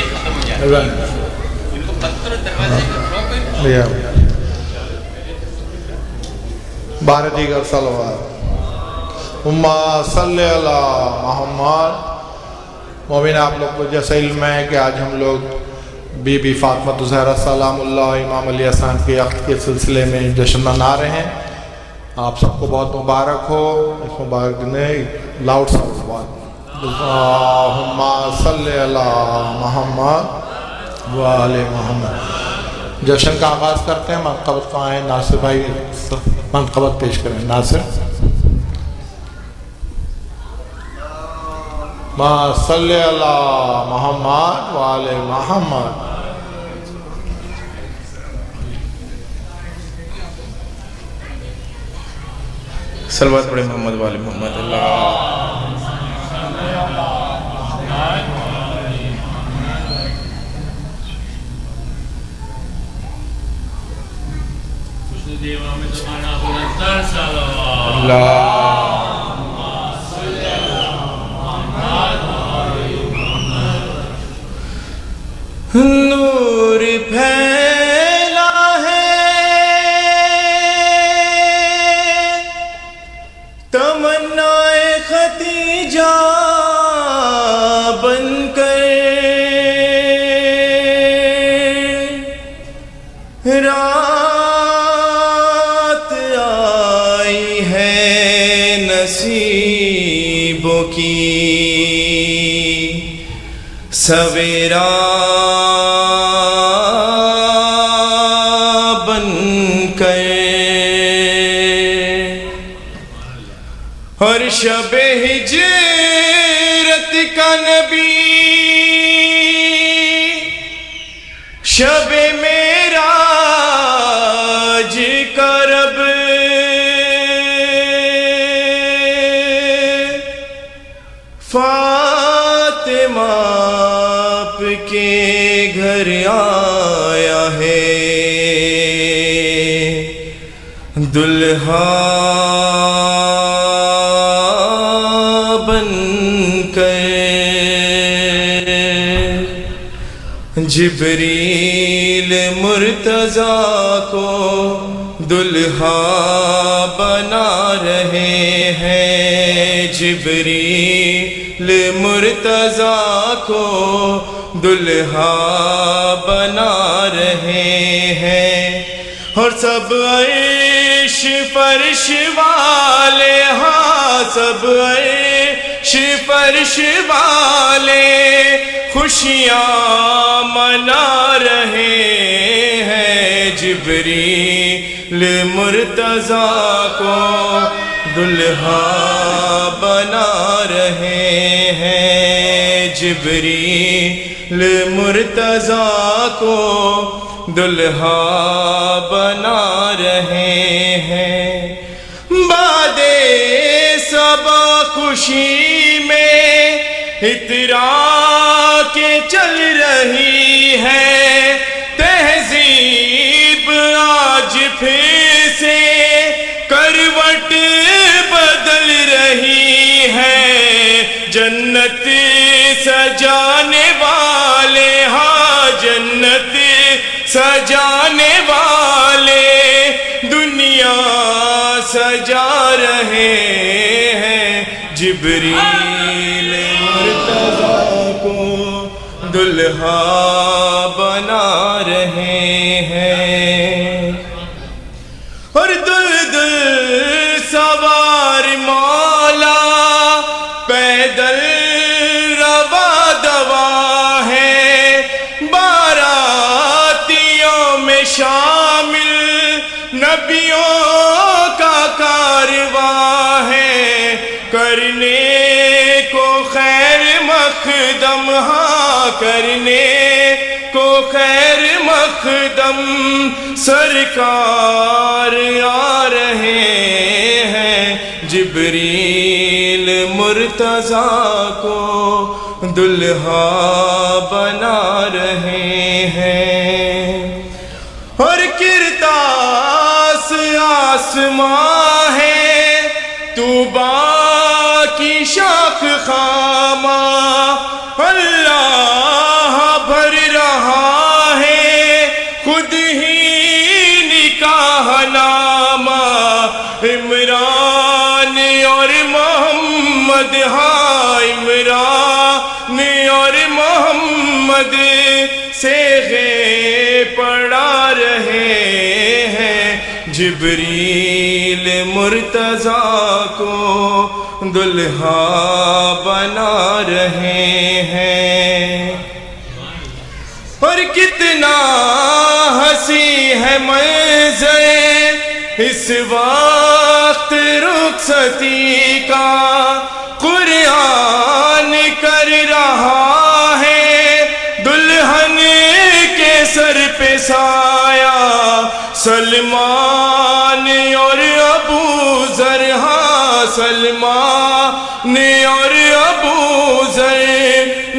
ختم ہو جاتی ہے، ان کو پتھر دروازے کا روکے. بارہ دیگر صلوات امہ صلی اللہ محمد. مومن آپ لوگ کو جیسا علم ہے کہ آج ہم لوگ بی بی فاطمہ زہرا سلام اللہ امام علی حسن کے عقد کے سلسلے میں جشن منا رہے ہیں. آپ سب کو بہت مبارک ہو. اس مبارک دن لاؤڈ صلوات اللہم صلی اللہ محمد وآل محمد. جشن کا آغاز کرتے ہیں. منقبت کہاں ہے؟ ناصر بھائی منقبت پیش کریں. ناصر ما صلی اللہ محمد وآل محمد. صلوات پڑھیں محمد وآل محمد. اللہ نور پھیلا ہے تمنائے ختیجہ بن کر رات آئی ہے نصیبوں کی سویرا اور شب ہجرت کا نبی شب معراج کا رب فاطمہ آپ کے گھر آیا ہے دلہا جبریل مرتضیٰ کو دلہا بنا رہے ہیں. جبریل مرتضیٰ کو دلہا بنا رہے ہیں. اور سب عرش فرش والے ہاں سب عرش فرش والے خوشیاں منا رہے ہیں. جبریل مرتضیٰ کو دلہا بنا رہے ہیں. جبریل مرتضیٰ کو دلہا بنا رہے ہیں. باد صبا خوشی میں اترا کے چل رہی ہے تہذیب آج پھر سے کروٹ بدل رہی ہے. جنت سجانے والے ہاں جنت سجانے والے دنیا سجا رہے ہیں. جبریل مرتضیٰ کو دلہا بنا رہے ہیں. اور دل سوار مولا پیدل روا دوا ہے. باراتیوں میں شامل نبیوں کا کارواں ہے. کرنے کو خیر مقدم ہاں کرنے کو خیر مقدم سرکار آ رہے ہیں. جبریل مرتضیٰ کو دلہا بنا رہے ہیں. اور کرتاس آسماں ہے طوبیٰ کی شاخ خامہ اللہ اور محمد، ہاں عمران اور محمد صیغے پڑھا رہے ہیں، جبریل مرتضیٰ کو دلہا بنا رہے ہیں۔ اور کتنا ہنسی ہے منظر اس وقت رخصتی کا، قرآن کر رہا ہے دلہن کے سر پہ سایہ، سلمان اور ابو ذر، ہاں سلمان اور ابو ذر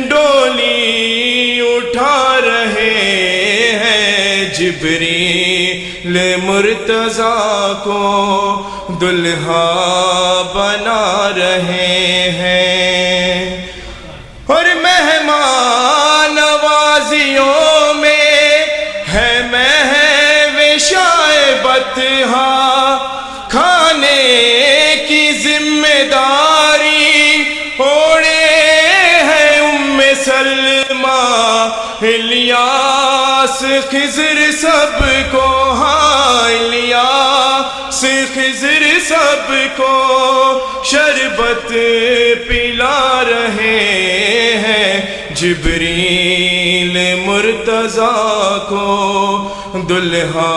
ڈولی اٹھا رہے ہیں، جبریل مرتضیٰ کو دلہا بنا رہے ہیں۔ اور مہمان نوازیوں میں ہے محو شائبت، ہاں کھانے کی ذمہ داری اوڑے ہے ام سلمہ، الیاس خضر سب کو، ہاں الیاس خضر سب کو شربت پلا رہے ہیں، جبریل مرتضیٰ کو دلہا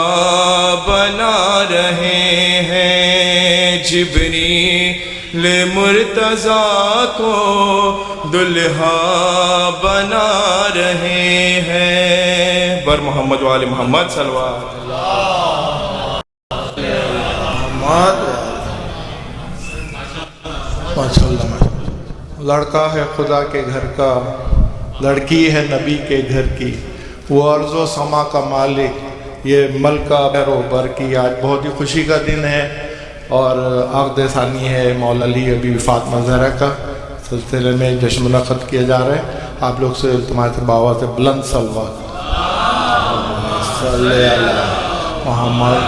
بنا رہے ہیں، جبریل مرتضیٰ کو دلہا بنا رہے ہیں۔ بر محمد و آل محمد صلوات لڑکا ہے خدا کے گھر کا، لڑکی ہے نبی کے گھر کی، وہ ارض و سما کا مالک، یہ ملکہ بحر و بر کی۔ آج بہت ہی خوشی کا دن ہے اور عقد ثانی ہے مولا علی بی فاطمہ زہرا کا، سلسلے میں جشن منعقد کیا جا رہا ہے۔ آپ لوگ سے تمہارے بابا سے بلند صلوات صلی اللہ محمد۔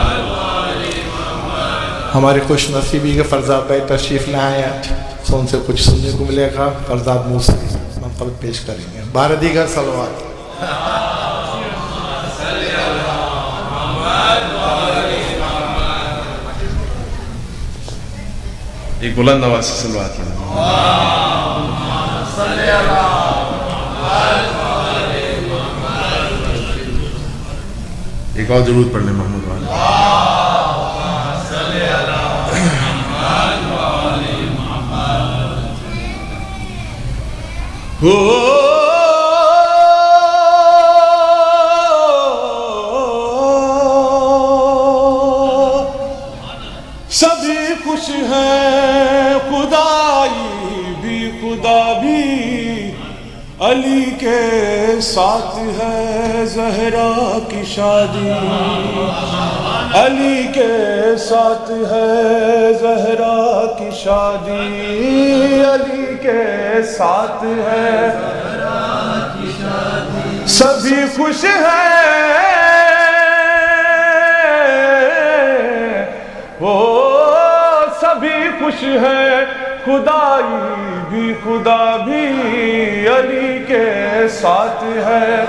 ہماری خوش نصیبی کے فرزاد بھائی تشریف لائے ہیں، سو ان سے کچھ سننے کو ملے گا، فرزاد منہ سے منقبت پیش کریں گے۔ بارہ دیگر صلوات۔ ایک بلند آواز سے صلوات پڑھیں۔ ایک اور درود پڑھ لیں محمود والے۔ سبھی خوش ہیں، خدائی بھی خدا بھی، علی کے ساتھ ہے زہرا کی شادی، علی کے ساتھ ہے زہرا کی شادی، علی کے ساتھ ہے زہرا کی شادی، سبھی خوش ہیں، سبھی خوش ہیں، خدائی بھی خدا بھی، علی کے ساتھ ہے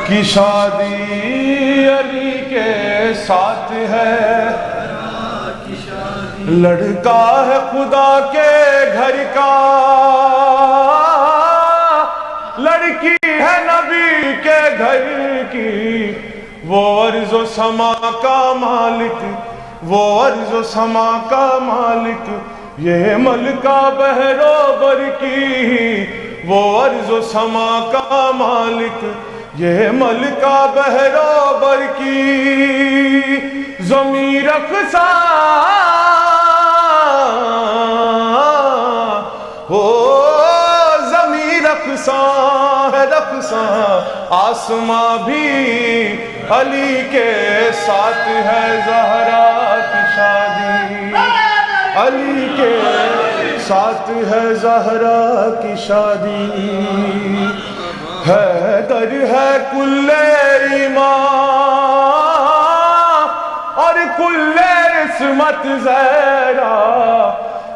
کی شادی، علی کے ساتھ ہے لڑکا ہے خدا کے گھر کا، لڑکی ہے نبی کے گھر کی، وہ ارض و سما کا مالک، وہ ارض و سما کا مالک، یہ ملکہ بحر و بر کی، وہ ارض و سما کا مالک، یہ ملکہ بحر و بر کی، ضمیر اقصا ہو، ضمیر اقصا ہے رقصا، آسماں بھی علی کے ساتھ ہے زہرا کی شادی، علی کے ساتھ ہے زہرا کی شادی، حیدر ہے کل ایمان اور کل عصمت زہرا،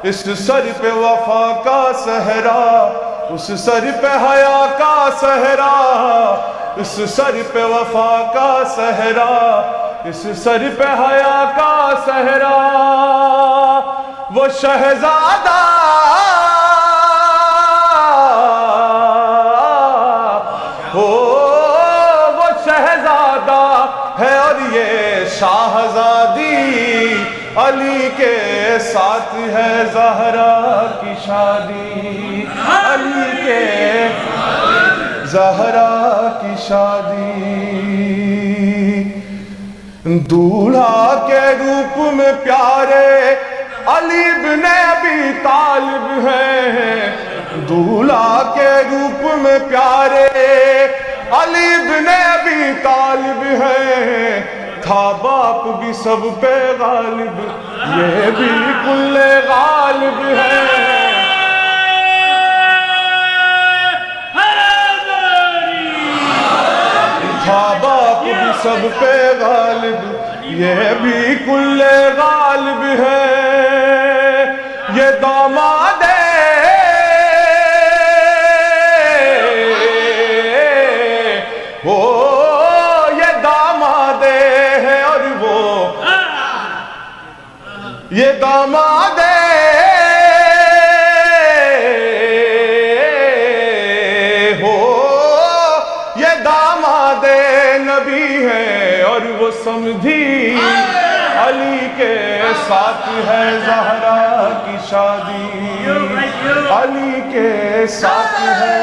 اس سر پہ وفا کا صحرا، اس سر پہ حیا کا صحرا، اس سر پہ وفا کا صحرا، اس سر پہ حیا کا صحرا، وہ شہزادہ ہو، وہ شہزادہ ہے اور یہ شاہزادی، علی کے ساتھ ہے زہرا کی شادی، علی کے زہرا کی شادی۔ دولہا کے روپ میں پیارے علی بن ابی طالب ہیں، دولہا کے روپ میں پیارے علی بن ابی طالب ہیں، تھا باپ بھی سب پہ غالب، یہ بھی کل غالب ہے، تھا باپ بھی سب پہ غالب، یہ بھی کل غالب ہے، یہ داماد یہ داماد ہو، یہ داماد نبی ہے اور وہ سمجھی علی کے ساتھ ہے زہرا کی شادی، علی کے ساتھ ہے،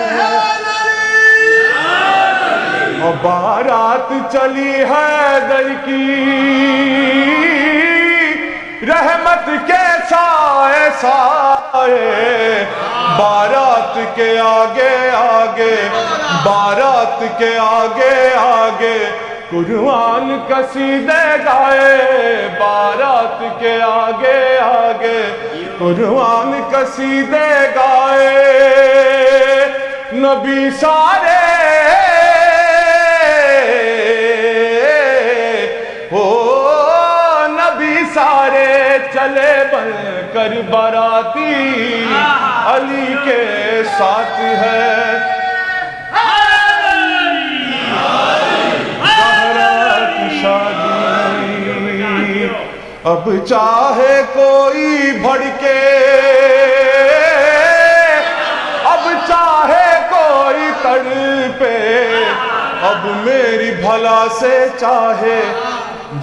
اور بارات چلی حیدر کی، رحمت کے سائے سائے، بارات کے آگے آگے، بارات کے آگے آگے، قرآن قصیدے گائے، بارات کے آگے آگے، قرآن قصیدے گائے، نبی سارے سارے چلے بن کر باراتی، علی کے ساتھ ہے زہرا کی شادی، اب چاہے کوئی بھڑکے، اب چاہے کوئی تڑپے، اب میری بھلا سے چاہے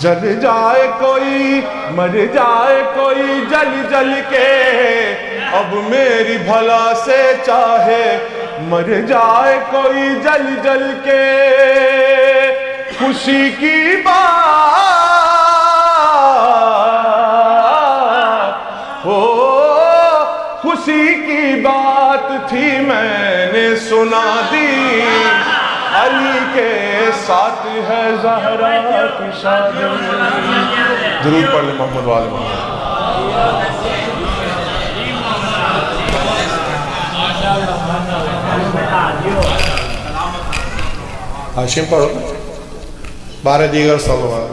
جل جائے کوئی، مر جائے کوئی جل جل کے، اب میری بھلا سے چاہے مر جائے کوئی جل جل کے، خوشی کی بات ہو، خوشی کی بات تھی میں نے سنا دی، علی کے ساتھ ہے زہرا کی شادی۔ درود پڑھ لیں محمد والے محمد۔ ہاشم پڑھو، 12 دیگر صلوات۔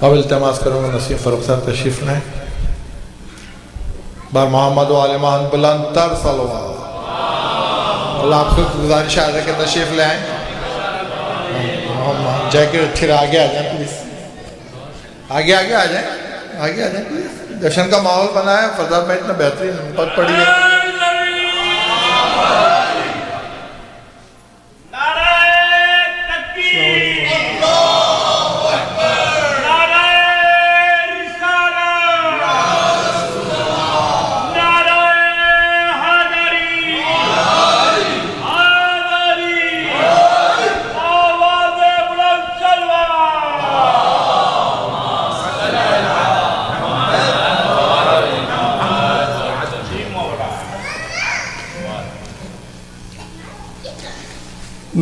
اب التماس کروں گا نسیم فاروق صاحب تشریف لائیں، بار محمد و آل محمد بلند تر صلوات۔ اللہ آپ کو گزارش ہے کہ تشریف لے آئیں، جیکٹ پھر آگے آ جائیں پلیز، آگے آگے آ جائیں، آگے آ جائیں پلیز، جشن کا ماحول بنا ہے، فضا میں اتنا بہترین نمبر پڑی ہے۔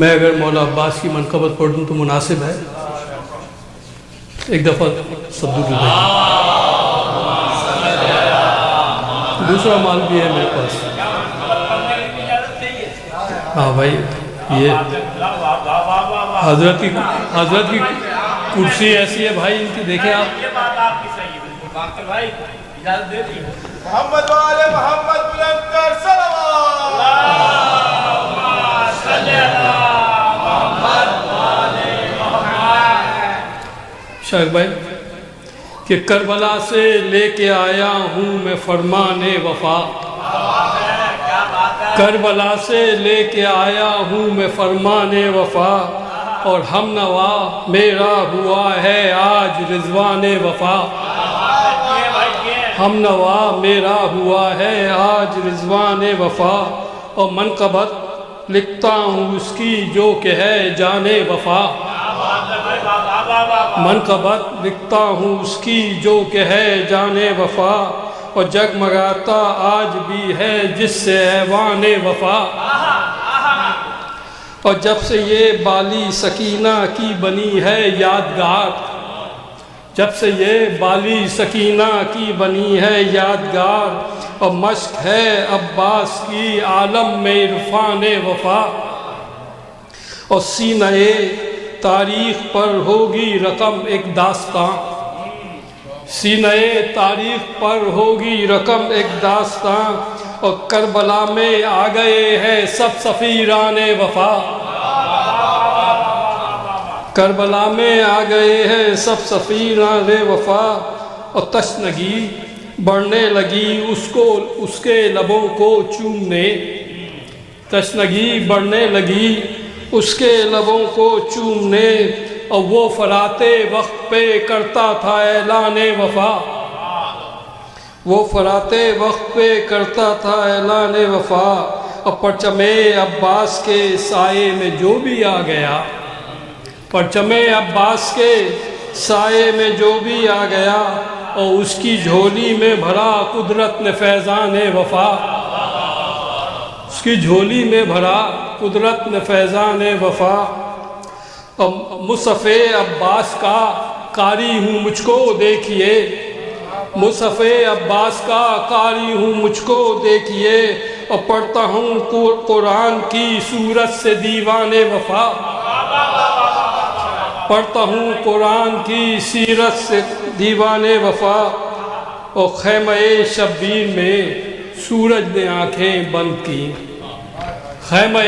میں اگر مولا عباس کی منقبت پڑھ دوں تو مناسب ہے، ایک دفعہ سب دور بھائی، دوسرا مال بھی ہے میرے پاس۔ ہاں بھائی، یہ حضرت کی کرسی ایسی ہے بھائی ان کی، دیکھیں آپ. یہ بات آپ کی صحیح ہے بالکل. باقر بھائی اجازت دے دی. محمد والے محمد بلند کر صلوات. صلی اللہ محمد والے محمد. شاہد بھائی کہ کربلا سے لے کے آیا ہوں میں فرمان وفا. کربلا سے لے کے آیا ہوں میں فرمان وفا، اور ہم نوا میرا ہوا ہے آج رضوان وفا. ہم نوا میرا ہوا ہے آج رضوان وفا، اور منقبت لکھتا ہوں اس کی جو کہ ہے جان وفا. منقبت لکھتا ہوں اس کی جو کہ ہے جان وفا، اور جگمگاتا آج بھی ہے جس سے ایوان وفا. اور جب سے یہ بالی سکینہ کی بنی ہے یادگار، جب سے یہ بالی سکینہ کی بنی ہے یادگار، اور مشق ہے عباس کی عالم میں عرفان وفا. اور سینہ تاریخ پر ہوگی رقم ایک داستان، سینہ تاریخ پر ہوگی رقم ایک داستان، اور کربلا میں آ گئے ہیں سب سفیران وفا. کربلا میں آ گئے ہیں سب سفیران وفا، اور تشنگی بڑھنے لگی اس کے لبوں کو چومنے. تشنگی بڑھنے لگی اس کے لبوں کو چومنے، اور وہ فراتے وقت پہ کرتا تھا اعلان وفا. وہ فراتے وقت پہ کرتا تھا اعلان وفا، اور پرچم عباس کے سائے میں جو بھی آ گیا، پرچم عباس کے سائے میں جو بھی آ گیا، اور اس کی جھولی میں بھرا قدرت نے فیضان وفا. اس کی جھولی میں بھرا قدرت نے فیضان وفا. اور مصحف عباس کا قاری ہوں مجھ کو دیکھیے، مصحف عباس کا قاری ہوں مجھ کو دیکھیے، اور پڑھتا ہوں قرآن کی سورت سے دیوان وفا. پڑھتا ہوں قرآن کی سیرت سے دیوان وفا. اور خیمہ شبیر میں سورج نے آنکھیں بند کی، خیمہ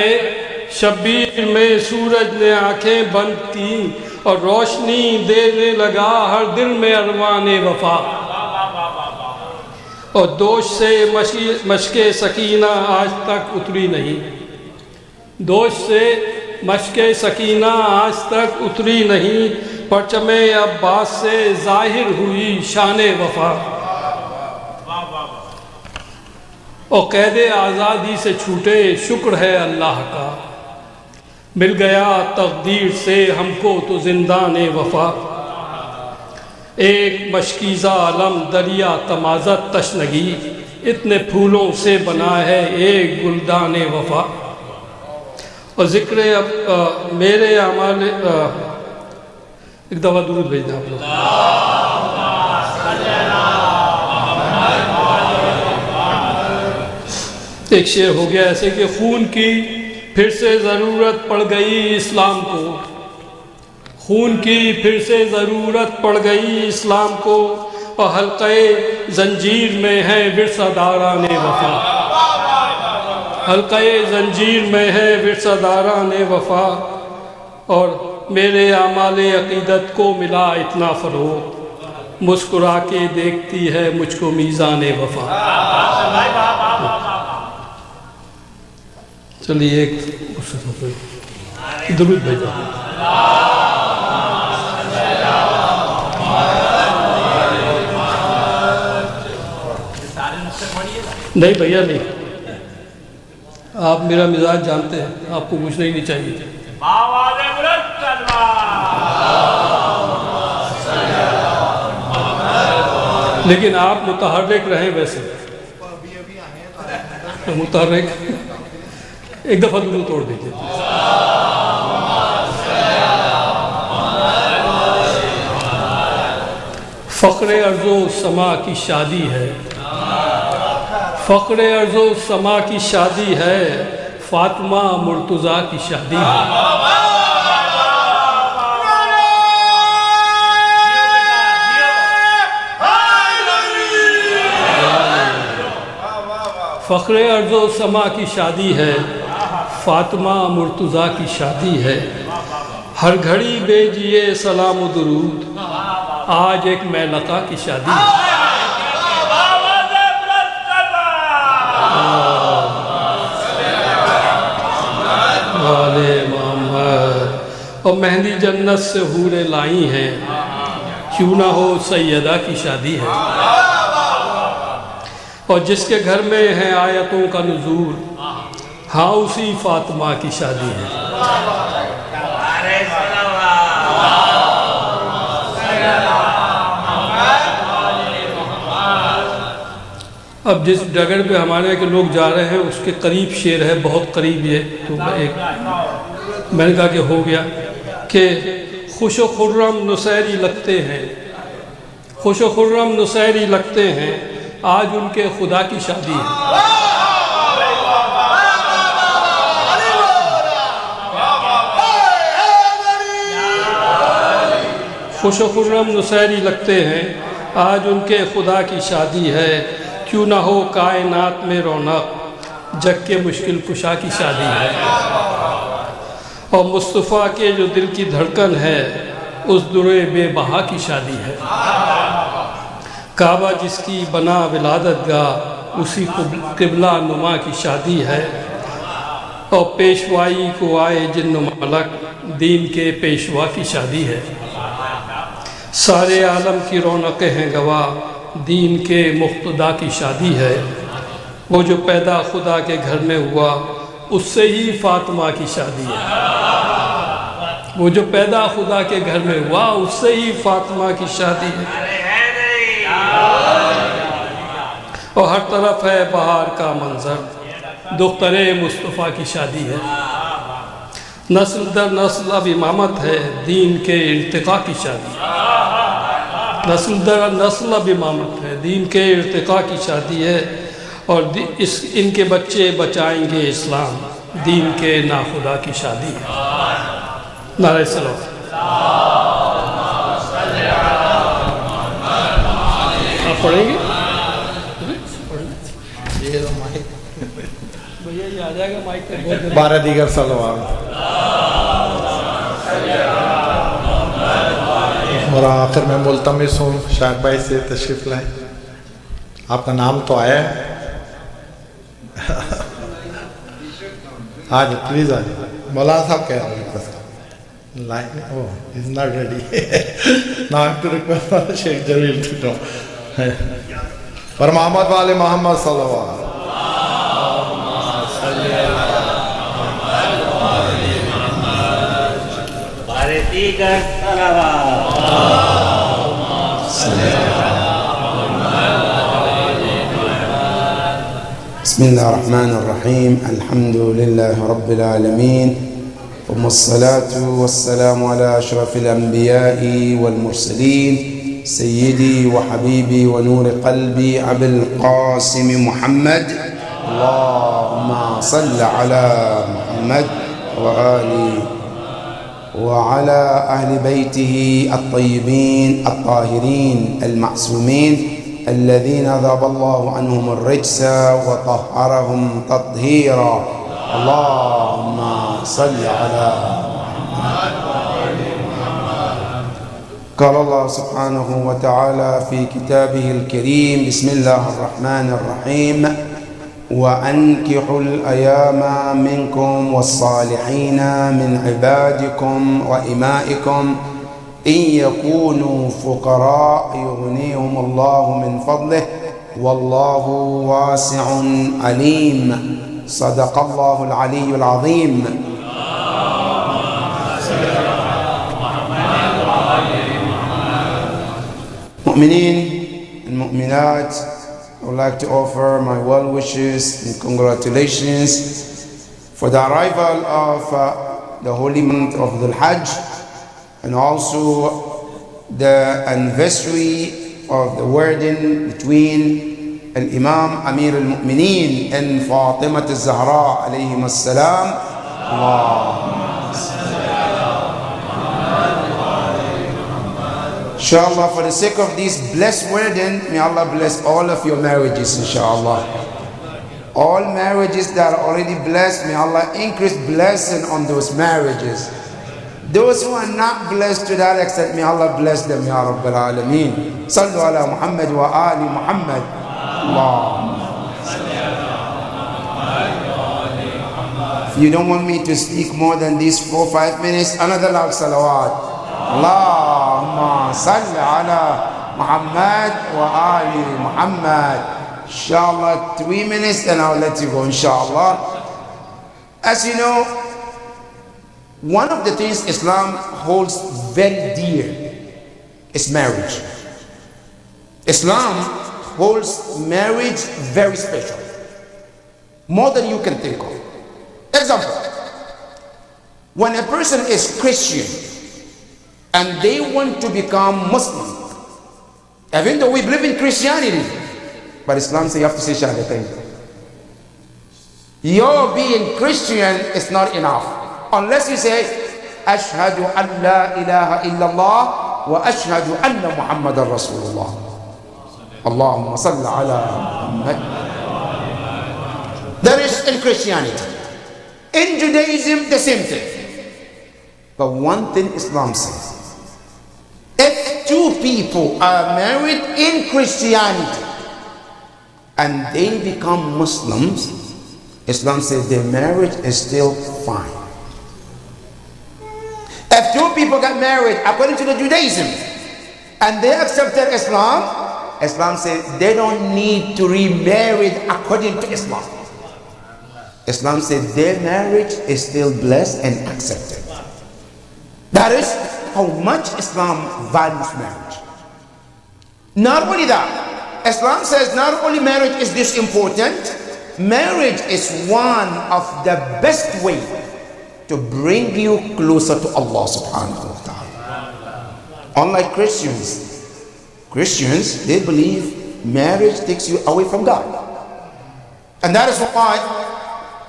شبیر میں سورج نے آنکھیں بند کی، اور روشنی دینے لگا ہر دل میں اروان وفا. اور دوش سے مشق سکینہ آج تک اتری نہیں، دوش سے مشق سکینہ آج تک اتری نہیں، پرچم عباس سے ظاہر ہوئی شان وفا. اور قید آزادی سے چھوٹے شکر ہے اللہ کا، مل گیا تقدیر سے ہم کو تو زندان وفا. ایک مشکیزہ علم دریا تمازت تشنگی، اتنے پھولوں سے بنا ہے ایک گلدان وفا. اور ذکر میرے اعمال، ایک دفعہ درود بھیجنا آپ لوگ. ایک شعر ہو گیا ایسے کہ خون کی پھر سے ضرورت پڑ گئی اسلام کو، خون کی پھر سے ضرورت پڑ گئی اسلام کو، اور حلقہ زنجیر میں ہے ورثہ داران وفا. حلقہ زنجیر میں ہے ورثہ داران وفا. اور میرے اعمال عقیدت کو ملا اتنا فروغ، مسکرا کے دیکھتی ہے مجھ کو میزان وفا. چلیے ایک درود بھیجا. نہیں بھیا نہیں، آپ میرا مزاج جانتے ہیں، آپ کو پوچھنا ہی نہیں چاہیے. لیکن آپ متحرک رہیں، ویسے متحرک ایک دفعہ دونوں توڑ دیجیے. فخر ارض و سما کی شادی ہے، فخر ارض و سما کی شادی ہے، فاطمہ مرتضیٰ کی شادی ہے. فخر ارض و سما کی شادی ہے، فاطمہ مرتضیٰ کی شادی ہے، ہر گھڑی بھیجیے سلام و درود، آج ایک میلقہ کی شادی ہے۔ محمد اور مہندی جنت سے حوریں لائی ہیں، کیوں نہ ہو سیدہ کی شادی ہے۔ اور جس کے گھر میں ہے آیتوں کا نزول، ہاں اسی فاطمہ کی شادی ہے۔ اب جس ڈگر پہ ہمارے کے لوگ جا رہے ہیں اس کے قریب شعر ہے، بہت قریب یہ تو میں نے کہا کہ ہو گیا کہ خوش و خرم نصیری لگتے ہیں، خوش و خرم نصیری لگتے ہیں، آج ان کے خدا کی شادی ہے۔ خوش و خرم نصیری لگتے ہیں، آج ان کے خدا کی شادی ہے، کیوں نہ ہو کائنات میں رونق، جگ کے مشکل کشا کی شادی ہے۔ اور مصطفیٰ کے جو دل کی دھڑکن ہے، اس درے بے بہا کی شادی ہے۔ کعبہ جس کی بنا ولادت گاہ، اسی قبلہ نما کی شادی ہے۔ اور پیشوائی کو آئے جن و ملک، دین کے پیشوا کی شادی ہے۔ سارے عالم کی رونقیں ہیں گواہ، دین کے مقتدا کی شادی ہے۔ وہ جو پیدا خدا کے گھر میں ہوا، اس سے ہی فاطمہ کی شادی ہے۔ وہ جو پیدا خدا کے گھر میں ہوا، اس سے ہی فاطمہ کی شادی ہے۔ اور ہر طرف ہے بہار کا منظر، دختر مصطفیٰ کی شادی ہے۔ نسل در نسل اب امامت ہے، دین کے ارتقاء کی شادی ہے۔ نسل در نسل اب امامت ہے، دین کے ارتقاء کی شادی ہے۔ اور ان کے بچے بچائیں گے اسلام، دین کے ناخدا کی شادی ہے۔ نعرہ سلام۔ آپ پڑھیں گے؟ بھیا یہ آ جائے گا مائک پہ، 12 دیگر صلوات۔ اور آخر میں ملتمس ہوں شاہد بھائی سے تشریف لائیں۔ آپ کا نام تو آیا ہے، آج پلیز آج مولانا صاحب کہہ رہے ہیں line is not ready now I have to request Sheikh Jalil to know پر محمد والے محمد صلی اللہ علیہ بسم الله الرحمن الرحيم. الحمد لله رب العالمين، ثم الصلاة والسلام على أشرف الأنبياء والمرسلين، سيدي وحبيبي ونور قلبي أبي القاسم محمد. اللهم صل على محمد وعلى أهل بيته الطيبين الطاهرين المعصومين الذين ذهب الله عنهم الرجس وطهرهم تطهيرا. اللهم صل على محمد. قال الله سبحانه وتعالى في كتابه الكريم: بسم الله الرحمن الرحيم، وأنكحوا الأيام منكم والصالحين من عبادكم وإمائكم إن يكونوا فقراء يغنيهم الله من فضله والله واسع عليم. صدق الله العلي العظيم. مؤمنين and mu'minat, I would like to offer my well wishes and congratulations for the arrival of the holy month of Dhul Hajj, and also the anniversary of the wedding between Al-Imam Amir al-Mu'mineen and Fatimah al-Zahra alayhim as-salam. Inshallah, for the sake of this blessed wedding, may Allah bless all of your marriages, inshallah. All marriages that are already blessed, may Allah increase blessing on those marriages. Those who are not blessed to that extent, may Allah bless them, Ya Rabbil Alameen. Sallu ala Muhammad wa ali Muhammad. If you don't want me to speak more than these 4 or 5 minutes, another loud salawat. Allahumma salli ala Muhammad wa ali Muhammad. Inshallah, 3 minutes and I'll let you go, inshallah. As you know, one of the things Islam holds very dear is marriage. Islam holds marriage very special, more than you can think of. Example, when a person is Christian and they want to become Muslim, even though we believe in Christianity, but Islam says you have to say Shahadatain. Your being Christian is not enough unless you say Ashhadu an la ilaha illallah wa ashhadu anna Muhammadan Rasulullah. Allahumma salli ala Muhammad. That is in Christianity. In Judaism, the same thing. But one thing Islam says, if 2 people are married in Christianity and they become Muslims, Islam says their marriage is still fine. If 2 people get married according to the Judaism and they accepted Islam, Islam says they don't need to remarry according to Islam. Islam says their marriage is still blessed and accepted. That is how much Islam values marriage. Not only that, Islam says not only marriage is this important, marriage is one of the best way to bring you closer to Allah subhanahu wa ta'ala. Unlike Christians, they believe marriage takes you away from God. And that is why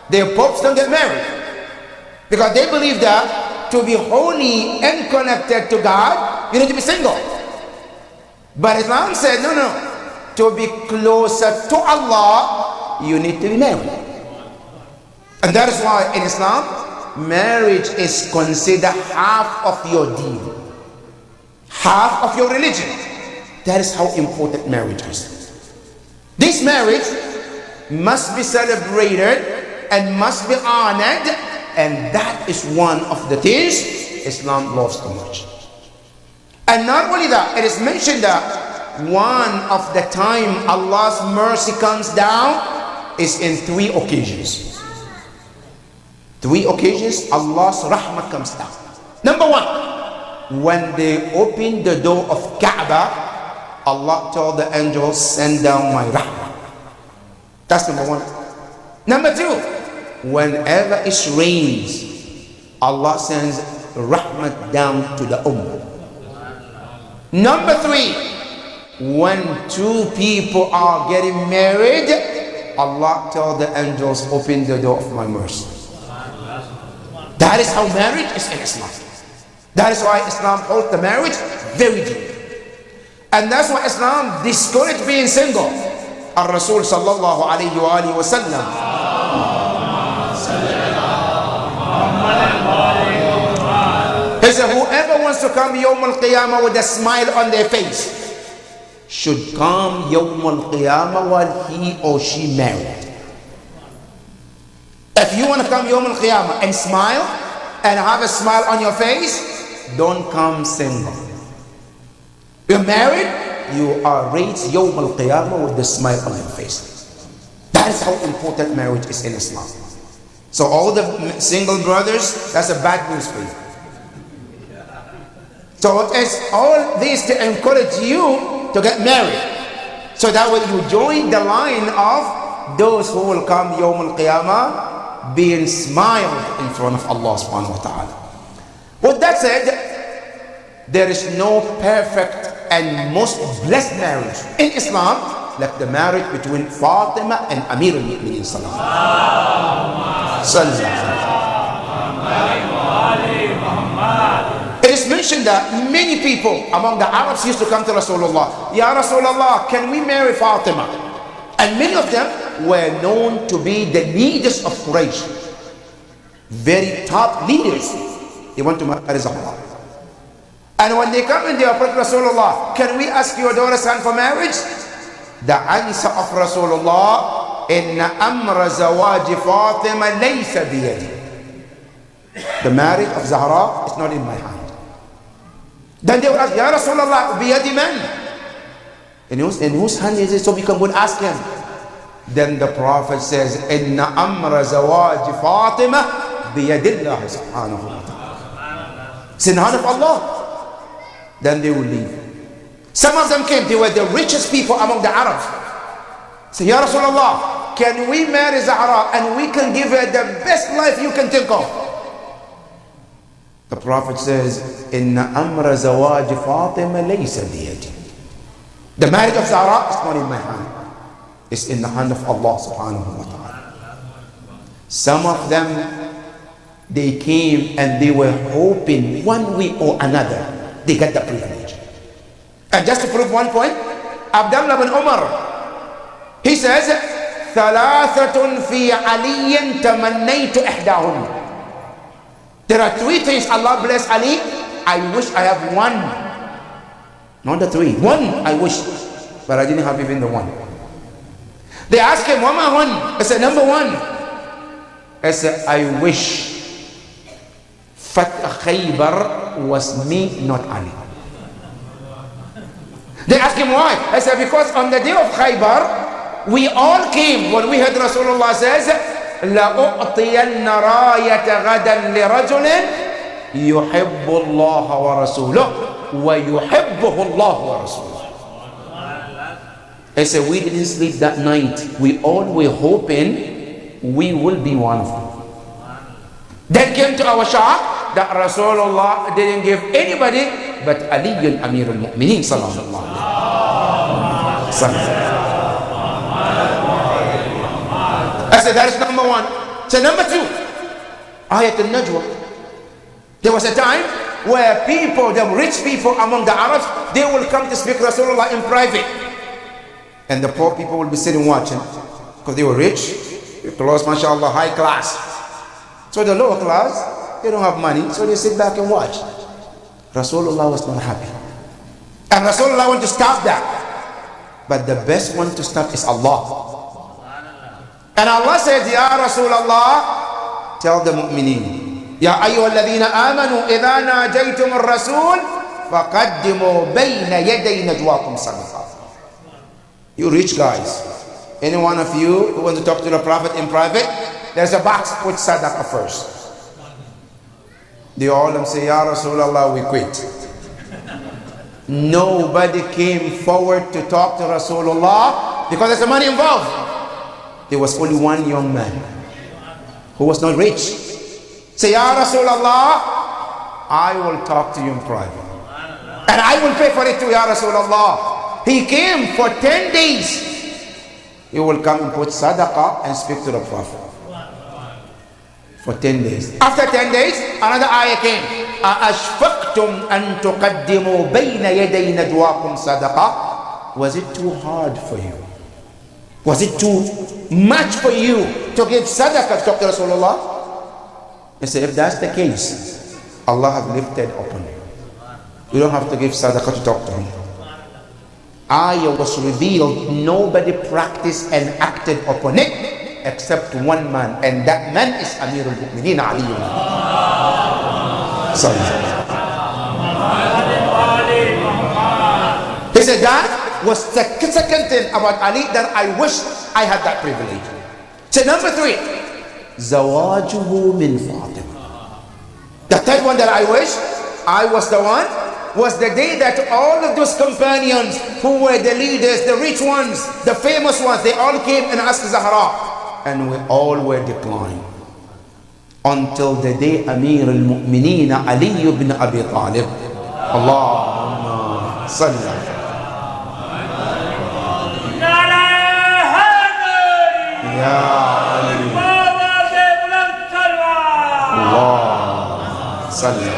their popes don't get married. Because they believe that to be holy and connected to God, you need to be single. But Islam said, no. To be closer to Allah, you need to be married. And that is why in Islam, marriage is considered half of your deen, half of your religion. That is how important marriage is. This marriage must be celebrated and must be honored, and that is one of the things Islam loves too much. And not only that, it is mentioned that one of the time Allah's mercy comes down is in 3 occasions. 3 occasions Allah's rahmah comes down. Number 1, when they open the door of Kaaba, Allah told the angels, send down my rahmah. That's number 1. Number 2, whenever it rains, Allah sends rahmat down to the ummah. Number 3, when 2 people are getting married, Allah tells the angels, open the door of my mercy. That is how marriage is in Islam. That is why Islam holds the marriage very deep. And that's why Islam discourages being single. Al-Rasul sallallahu alayhi wa sallam, he said, whoever wants to come Yawm al-Qiyamah with a smile on their face should come Yawm al-Qiyamah while he or she married. If you want to come Yawm al-Qiyamah and smile and have a smile on your face, don't come single. You're married, you are raised Yawm al-Qiyamah with the smile on your face. That is how important marriage is in Islam. So all the single brothers, that's a bad news for you. So it's all this to encourage you to get married, so that when you join the line of those who will come Yawm al-Qiyamah being smiled in front of Allah subhanahu wa ta'ala. With that said, there is no perfect and most blessed marriage in Islam like the marriage between Fatima and Amir al-Mu'mineen sallallahu alaihi wasallam. It is mentioned that many people among the Arabs used to come to Rasulullah, Ya Rasulullah, can we marry Fatima? And many of them were known to be the leaders of Quraysh. Very top leaders. They want to marry Zahra. And when they come and they approach Rasulullah, can we ask your daughter's hand for marriage? The answer of Rasulullah, Inna amra zawaji Fatima laysa biyadi. The marriage of Zahra is not in my hand. Then they will ask, Ya Rasulullah, biyadi man? In whose hand is it? So we can go and ask him. Then the Prophet says, Inna amra zawaji Fatima biyadillahi subhanahu wa ta'ala. It's in the hand of Allah. Then they will leave. Some of them came, they were the richest people among the Arabs. Say, Ya Rasulullah, can we marry Zahra and we can give her the best life you can think of? The Prophet says, Inna amra zawaj Fatima laysa biyadi. The marriage of Zahra is not in my hand. It's in the hand of Allah subhanahu wa ta'ala. Some of them, they came and they were hoping one way or another they get the privilege. And just to prove one point, Abdullah bin Umar, he says, ثلاثة في علي تمنيت إحداهن. There are three things Allah bless Ali. I wish I have one. Not the three. One I wish. But I didn't have even the one. They asked him, Wama one? I said, number one. I said, I wish Fath Khaybar was me, not Ali. They asked him why. I said, because on the day of Khaybar, we all came when we heard Rasulullah says, لَأُعْطِيَنَّ رَايَةَ غَدًا لِرَجُلٍ يُحِبُّ اللَّهَ وَرَسُولُهُ وَيُحِبُّهُ اللَّهُ وَرَسُولُهُ. I said, we didn't sleep that night. We all were hoping we will be one of them. Then came to our shock that Rasulullah didn't give anybody but Ali Amir al-Mu'mineen sallallahu alayhi wa sallam. I said, that is number one. So number two, Ayat al-Najwa. There was a time where people, the rich people among the Arabs, they will come to speak Rasulullah in private. And the poor people will be sitting watching. Because they were rich, close, mashallah, high class. So the lower class, they don't have money, so they sit back and watch. Rasulullah was not happy. And Rasulullah wanted to stop that. But the best one to stop is Allah. And Allah said, Ya Rasulullah, tell the mu'mineen, Ya ayyuhalladhina amanu, idha najaytum ar-rasul, faqaddimu bayna yaday najwakum sadaqah. You rich guys, any one of you who wants to talk to the Prophet in private, there's a box, put sadaqah first. They all of them say, Ya Rasulullah, we quit. Nobody came forward to talk to Rasulullah because there's money involved. There was only one young man who was not rich. Say, Ya Rasulullah, I will talk to you in private. And I will pay for it too, Ya Rasulullah. He came for 10 days. He will come and put sadaqah and speak to the Prophet. For 10 days. After 10 days, another ayah came. أَأَشْفَقْتُمْ أَن تُقَدِّمُوا بَيْنَ يَدَيْ نَجْوَاكُمْ صَدَقَةً. Was it too hard for you? Was it too much for you to give sadaqah to talk to Rasulullah? He said, if that's the case, Allah have lifted upon you. You don't have to give sadaqah to talk to him. Ayah was revealed, nobody practiced and acted upon it except one man, and that man is Amir al-Mu'mineen Ali. He said that was the second thing about Ali that I wish I had that privilege. So number three, Zawajuhu min Fatima. The third one that I wish I was the one was the day that all of those companions who were the leaders, the rich ones, the famous ones, they all came and asked Zahra, and we all were declined. Until the day Amir al-Mu'mineen Ali ibn Abi Talib. Allahumma salli. Ya Ali. Allah salli.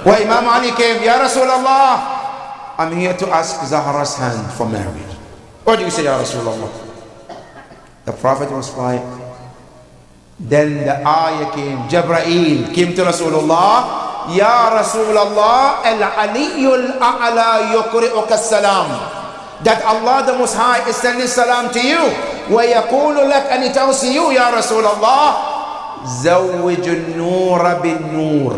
When Imam Ali came, Ya Rasulullah, I'm here to ask Zahra's hand for marriage. What do you say, Ya Rasulullah? The Prophet was quiet. Then the ayah came. Jibreel came to Rasulullah. Ya Rasulullah, al-Aliyul A'la yuqri'uka salam. That Allah the Most High is sending salam to you. Wa yaqulu lak, and he tells to you, Ya Rasulullah, زوج النور بالنور.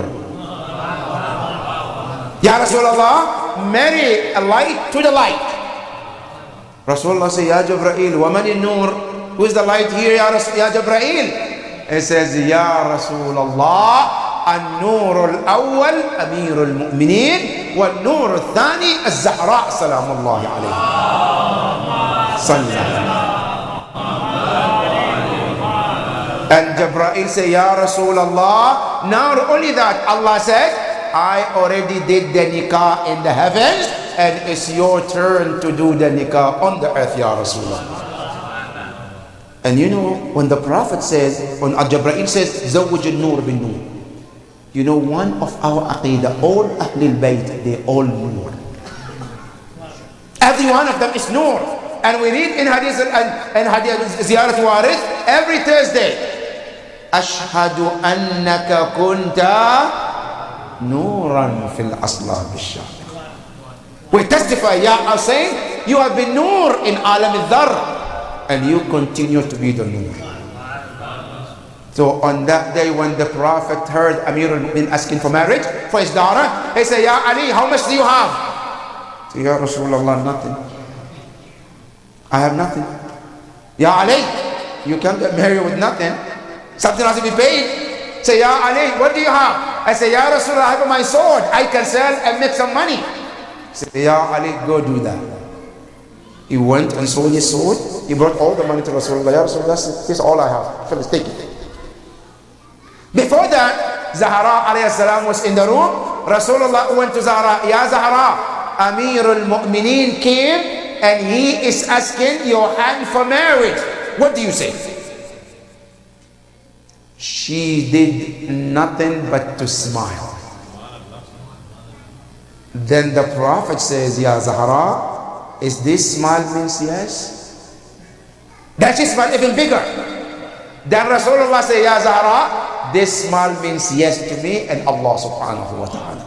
Ya Rasulullah, marry a light to the light. Rasulullah says, Ya Jibreel, wa man al-nur? Who is the light here, Ya Jibreel? He says, Ya Rasulullah, النور الأول أمير المؤمنين والنور الثاني الزهراء سلام الله عليه. صلى الله. And Jibreel said, Ya Rasulullah, not only that, Allah said, I already did the nikah in the heavens, and it's your turn to do the nikah on the earth, Ya Rasulullah. And you know, when the Prophet says, when Jibreel says, Zawwaj al-Nur bin Nur, you know, one of our aqidah, all Ahlul Bayt, they all Nur. Every one of them is Nur. And we read in Hadith and Hadith Ziyarat Warith every Thursday, Ashhadu annaka kunta Nuran fil Aslab al-Shabiq. We testify, Ya Hussein, you have been Nur in Alam al-Dharr, and you continue to be the Nur. So on that day when the Prophet heard Amir al-Mu'min asking for marriage for his daughter, he said, Ya Ali, how much do you have? So, Ya Rasulullah, nothing. I have nothing. Ya Ali, you can't get married with nothing. Something has to be paid. Say, Ya Ali, what do you have? I say, Ya Rasulullah, I have my sword. I can sell and make some money. Say, Ya Ali, go do that. He went and sold his sword. He brought all the money to Rasulullah. Ya Rasulullah, this is all I have. Please take it. Before that, Zahra alayhi salam was in the room. Rasulullah went to Zahra. Ya Zahra, Amir al-Mu'mineen came and he is asking your hand for marriage. What do you say? She did nothing but to smile. Then the Prophet says, Ya Zahra, is this smile means yes? That she smiled even bigger. Then Rasulullah said, Ya Zahra, this smile means yes to me and Allah subhanahu wa ta'ala.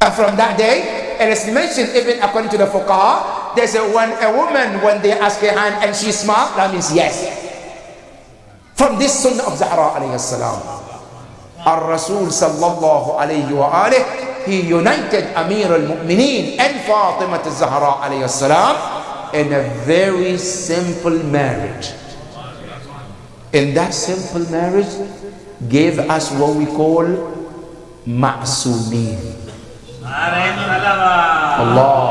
And from that day, and it's mentioned even according to the fuqaha, they say when a woman, when they ask her hand and she smiles, that means yes. From this sunnah of Zahra alayhi salam, Ar-Rasul sallallahu alayhi wa alih, he united Amir al-Mu'mineen and Fatima al-Zahra alayhi salam in a very simple marriage. In that simple marriage, gave us what we call ma'sumin. Allah.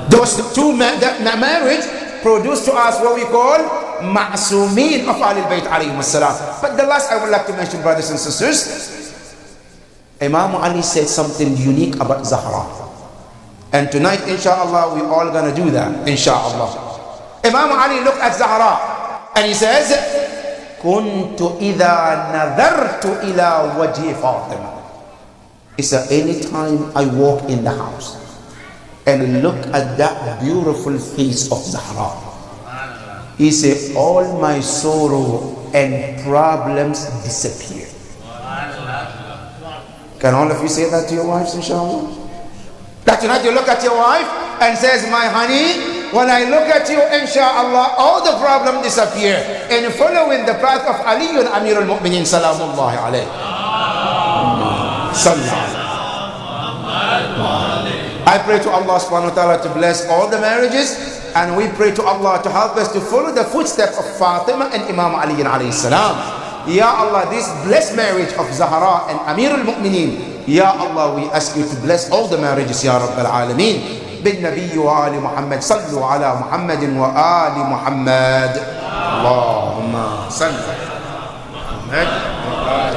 Those two marriage produced to us what we call ma'sumin of Ahlul Bayt alayhim as-salam. But the last I would like to mention, brothers and sisters, Imam Ali said something unique about Zahra. And tonight, inshallah, we're all gonna do that, inshallah. Imam Ali looked at Zahra and he says, Kuntu idha nadartu ila wajhi Fatima. He said, anytime I walk in the house and look at that beautiful face of Zahra, he said, all my sorrow and problems disappear. Can all of you say that to your wives, inshallah? That tonight you look at your wife and says, my honey, when I look at you, inshallah, all the problems disappear. And following the path of Ali and Amir al-Mu'mineen, salamullahi alayhi. I pray to Allah subhanahu wa ta'ala to bless all the marriages, and we pray to Allah to help us to follow the footsteps of Fatima and Imam Ali alayhi salam. Ya Allah, this blessed marriage of Zahra and Amir al-Mu'mineen, Ya Allah, we ask you to bless all the marriages, Ya Rabb al-Alameen. بالنبي وآل محمد صلوا على محمد وآل محمد اللهم صل على محمد.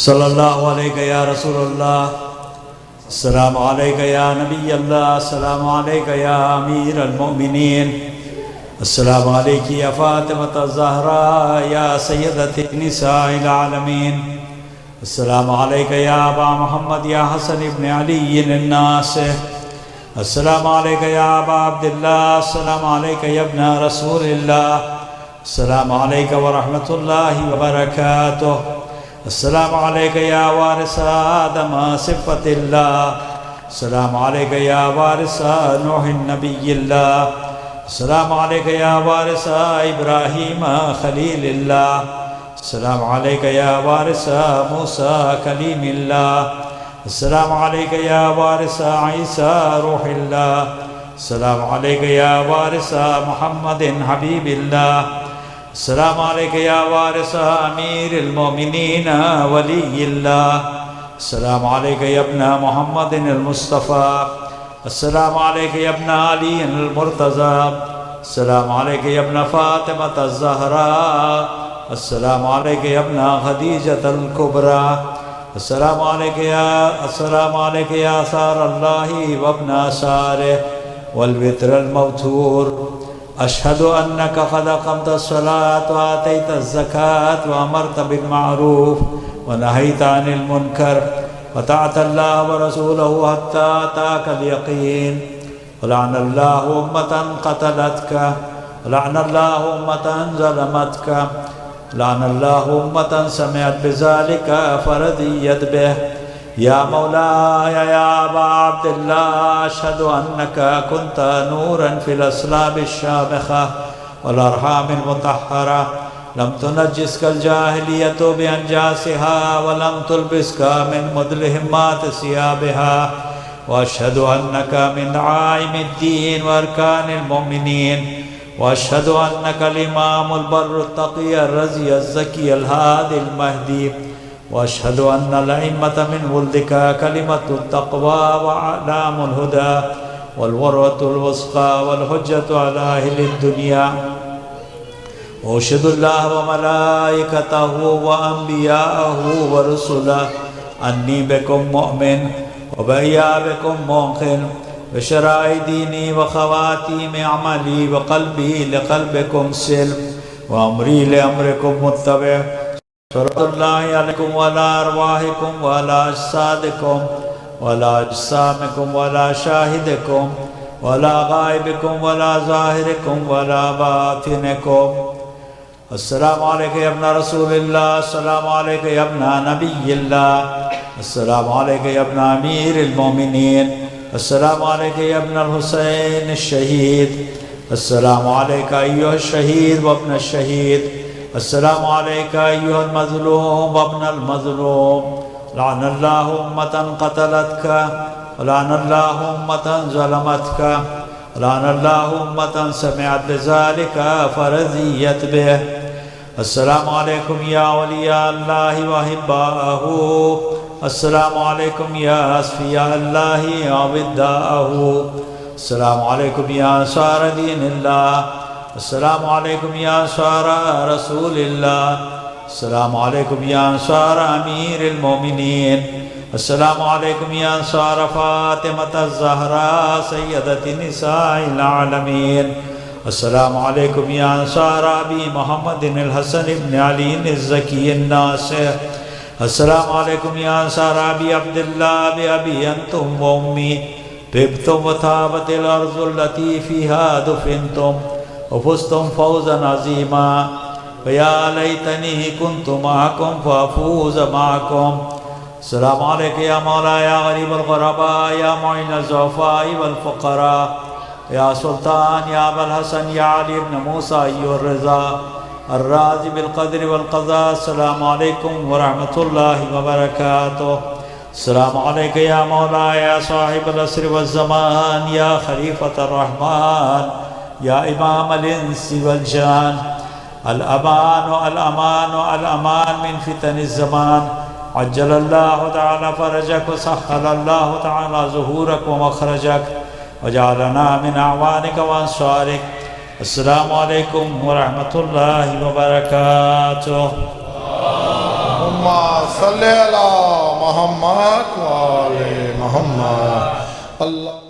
صلی اللہ علیہ یا رسول اللہ، السلام علیکہ یا نبی اللہ، السلام علیکہ یا امیر المؤمنین، السلام علیکہ یا فاطمۃ الزہراء یا سیدۃ نساء العالمین، السلام علیکہ یا ابا محمد یا حسن ابن علی الناصح، السلام علیکہ یا ابا عبداللہ، السلام علیکہ یا ابن رسول اللہ، السلام علیکہ ورحمۃ اللہ وبرکاتہ، السلام علیکہ یا وارث آدم صفت اللہ، السلام علیکہ یا وارث نوح نبی اللہ، السلام علیکہ یا وارث ابراہیم خلیل اللہ، السلام علیکہ یا وارث موسیٰ کلیم اللہ، السلام علیکہ یا وارث عیسیٰ روح اللہ، السلام علیکہ یا وارث محمد حبیب اللہ، السلام علیکہ یا وارث امیر المؤمنین ولی اللہ، السلام علیکہ یا ابن محمد المصطفیٰ، السلام علیکہ یا ابن علی المرتضیٰ، السلام علیکہ یا ابن فاطمۃ الزہراء، السلام علیکہ یا ابن خدیجۃ الکبریٰ، السلام علیکہ یا اثار اللہ وابن اثارہ والوتر الموتور، اشہد انک قد اقمت الصلاة وآتیت الزکاة وامرت بالمعروف ونہیت عن المنکر وطاعت اللہ ورسولہ حتی اتاک الیقین، ولعن اللہ امتا قتلتک، ولعن اللہ امتا ظلمتک، لعن اللہ امتا سمعت بذلك فرضیت بہ، یا مولاي یا ابا عبداللہ، اشہد انک کنت نورا فی الاسلاب الشامخہ والارحام المطہرہ، لم تنجسك الجاہلیت بانجاسها ولم تلبسك من مدلہمات ثيابها، واشہد انک من عائم الدین وارکان المؤمنین، واشہد انک الامام البر التقی الرضی الزکی الہادی المہدی، واشہد ان الائمة من ولدك کلمة التقوى واعلام الہدى والوروة الوسقى والحجة على اہل الدنیا، واشہد اللہ وملائکته وانبیاءه ورسله انی بکم مؤمن وبإيابكم موقن بشرائع دینی وخواتیم عملی وقلبی لقلبکم سلم وامری لامرکم متبع، صلی اللہ علیکم وعلی ارواحکم وعلی اجسادکم وعلی اجسامکم وعلی شاہدکم وعلی غائبکم وعلی ظاہرکم وعلی باطنکم، السلام علیکہ یا ابن رسول اللہ، السلام علیکہ یا ابن نبی اللہ، السلام علیکہ یا ابن امیر المؤمنین، السلام علیکہ یا ابن الحسین الشہید، السلام علیکہ ایہا الشہید وابن الشہید، السلام علیکہ ایہا المظلوم وابن المظلوم، لعن اللہ امتا قتلتک، لعن اللہ امتا ظلمتک، لعن اللہ امتا سمعت بذلك فرضیت بہ، السلام علیکم یا اولیاء اللہ واحباءہ، السلام علیکم یا اصفیاء اللہ ووداءہ، السلام علیکم یا انصار دین اللہ، السلام علیکم یا انصار رسول اللہ، السلام علیکم یا انصار امیر المؤمنین، السلام علیکم یا انصار فاطمۃ الزہراء سیدۃ نساء العالمین، السلام علیکم یا انصار ابی محمد الحسن ابن علی الزکی الناصح، السلام علیکم یا انصار ابی عبداللہ بابی انتم و امی، طبتم وطابت الارض التي فيها دفنتم وفزتم فوزا عظیما، فیا لیتنی کنت معکم فافوز معکم، السلام علیکم یا مولا یا غریب الغرباء یا معین الضعفاء والفقراء، یا سلطان یا ابا الحسن یا علی ابن موسیٰ ایو الرضا الراضی بالقدر والقضاء، السلام علیکم ورحمۃ اللہ وبرکاتہ، السلام علیکم یا مولا یا صاحب العصر والزمان یا خلیفۃ الرحمن یا امام الانس والجان، الامان الامان الامان من فتن الزمان، عجل اللہ تعالی فرجک وسهل اللہ تعالی ظہورک ومخرجک وجعلنا من اعوانک وانصارک، السلام علیکم ورحمۃ اللہ وبرکاتہ۔ صلی علی محمد و آل محمد اللہ